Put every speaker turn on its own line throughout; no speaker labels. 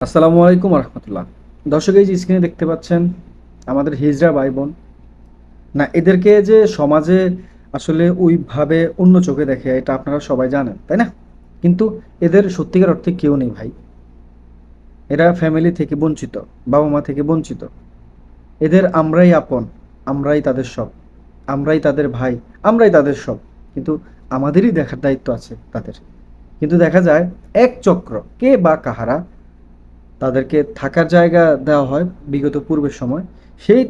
আসসালামু আলাইকুম রহমতুল্লাহ। দর্শক, এই যে স্ক্রিনে দেখতে পাচ্ছেন আমাদের হিজড়া ভাই বোন, না এদেরকে যে সমাজে আসলে ওইভাবে অন্য চোখে দেখে এটা আপনারা সবাই জানেন, তাই না? কিন্তু এদের সত্যিকার অর্থে কেউ নেই ভাই। এরা ফ্যামিলি থেকে বঞ্চিত, বাবা মা থেকে বঞ্চিত। এদের আমরাই আপন, আমরাই তাদের সব, আমরাই তাদের ভাই, আমরাই তাদের সব। কিন্তু আমাদেরই দেখার দায়িত্ব আছে তাদের। কিন্তু দেখা যায় এক চক্র, কে বা কাহারা, তাদেরকে থাকার জায়গা দেওয়া হয় বিগত পূর্বের সময়। সেই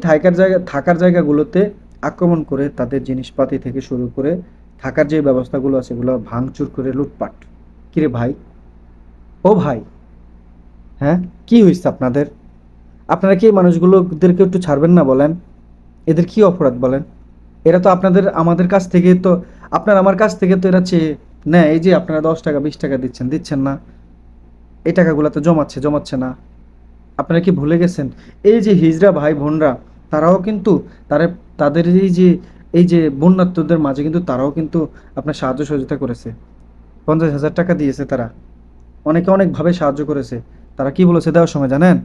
থাকার জায়গাগুলোতে আক্রমণ করে তাদের জিনিসপাতি থেকে শুরু করে থাকার যে ব্যবস্থাগুলো আছে এগুলো ভাঙচুর করে লুটপাট। কিরে ভাই, ও ভাই, হ্যাঁ, কি হয়েছে আপনাদের? আপনারা কি এই মানুষগুলোদেরকে একটু ছাড়বেন না বলেন? এদের কি অপরাধ বলেন? এরা তো আপনাদের আমাদের কাছ থেকে তো, আপনার আমার কাছ থেকে তো এরা চেয়ে নেয়। এই যে আপনারা 10 টাকা 20 টাকা দিচ্ছেন, দিচ্ছেন না? এই টাকাগুলো তো জমাচ্ছে, জমাচ্ছে না? আপনারা কি ভুলে গেছেন এই যে হিজড়া ভাই বোনরা, তারাও কিন্তু তারা তাদের এই যে বন্যার্তদের মাঝে কিন্তু তারাও কিন্তু আপনার সাহায্য সহযোগিতা করেছে। 50,000 টাকা দিয়েছে তারা, অনেকে অনেকভাবে সাহায্য করেছে। তারা কি বলেছে দেওয়ার সময় জানেন?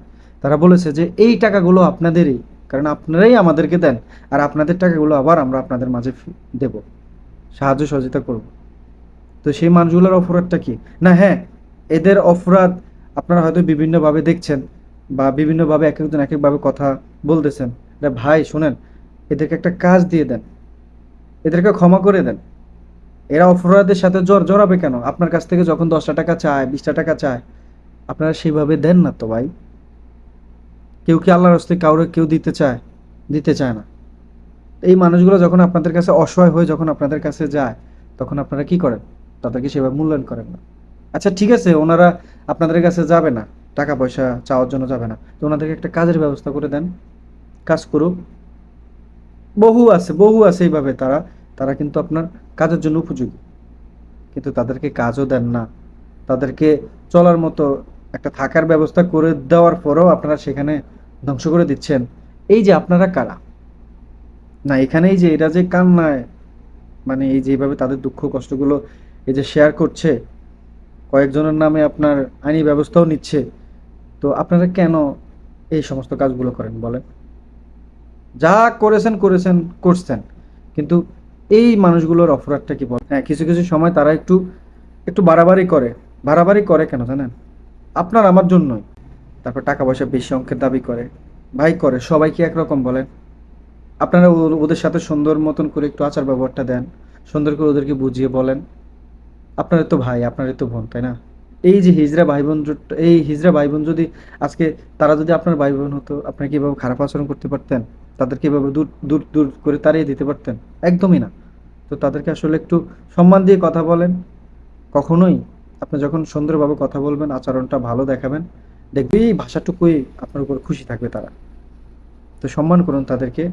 তারা বলেছে যে এই টাকাগুলো আপনাদেরই, কারণ আপনারাই আমাদেরকে দেন, আর আপনাদের টাকাগুলো আবার আমরা আপনাদের মাঝে দেব, সাহায্য সহযোগিতা করব। তো সেই মানুষগুলোর অপরাধটা কি? না হ্যাঁ, এদের অপরাধ আপনারা হয়তো বিভিন্নভাবে দেখছেন বা বিভিন্নভাবে এক একজন এক একভাবে কথা বলতেছেন। ভাই শুনেন, এদেরকে একটা কাজ দিয়ে দেন, এদেরকে ক্ষমা করে দেন। এরা অপরাধের সাথে জড়াবে কেন? আপনার কাছ থেকে যখন 10টা টাকা চায়, 20টা টাকা চায়, আপনারা সেইভাবে দেন না তো ভাই। কেউ কি আল্লাহর হস্তে কাউরে কেউ দিতে চায়? দিতে চায় না। এই মানুষগুলো যখন আপনাদের কাছে অসহায় হয়ে যখন আপনাদের কাছে যায়, তখন আপনারা কি করেন? তাদেরকে সেভাবে মূল্যায়ন করেন না। আচ্ছা ঠিক আছে, ওনারা আপনাদের কাছে যাবে না, টাকা পয়সা চাওয়ার জন্য যাবে না, তো ওনাদেরকে একটা কাজের ব্যবস্থা করে দেন, কাজ করুক। বহু আছে এইভাবে তারা, তারা কিন্তু আপনার কাজের জন্য উপযোগী, কিন্তু তাদেরকে কাজও দেন না। তাদেরকে চলার মতো একটা থাকার ব্যবস্থা করে দেওয়ার পরেও আপনারা সেখানে ধ্বংস করে দিচ্ছেন। এই যে আপনারা কারা? না এখানে এই যে এরা যে কান্নায়, মানে এই যে এইভাবে তাদের দুঃখ কষ্টগুলো এই যে শেয়ার করছে, কয়েকজনের নামে আপনার আইনি ব্যবস্থাও নিচ্ছে, তো আপনারা কেন এই সমস্ত কাজগুলো করেন বলেন? যা করেছেন করেছেন, করছেন, কিন্তু এই মানুষগুলোর অপরাধটা কি বল? হ্যাঁ, কিছু কিছু সময় তারা একটু একটু বাড়াবাড়ি করে। বাড়াবাড়ি করে কেন জানেন? আপনার আমার জন্যই। তারপর টাকা পয়সা বেশি অঙ্কের দাবি করে। ভাই করে, সবাই কি একরকম বলেন? আপনারা ওদের সাথে সুন্দর মতন করে একটু আচার ব্যবহারটা দেন, সুন্দর করে ওদেরকে বুঝিয়ে বলেন। আপনাদের তো ভাই, আপনাদের তো বোন, তাই না? এই যে হিজড়া ভাই বোন, এই হিজড়া ভাই বোন যদি আজকে তারা যদি আপনার ভাই বোন হতো, আপনারা কি এভাবে খারাপ আচরণ করতে পারতেন? তাদেরকে এভাবে দূর দূর দূর করে তাড়িয়ে দিতে পারতেন? একদমই না। তো তাদেরকে আসলে একটু সম্মান দিয়ে কথা বলেন। কখনোই আপনি যখন সুন্দরভাবে কথা বলবেন, আচরণটা ভালো দেখাবেন, দেখবি এই ভাষাটুকুই আপনার উপর খুশি থাকবে তারা। তো সম্মান করুন তাদেরকে।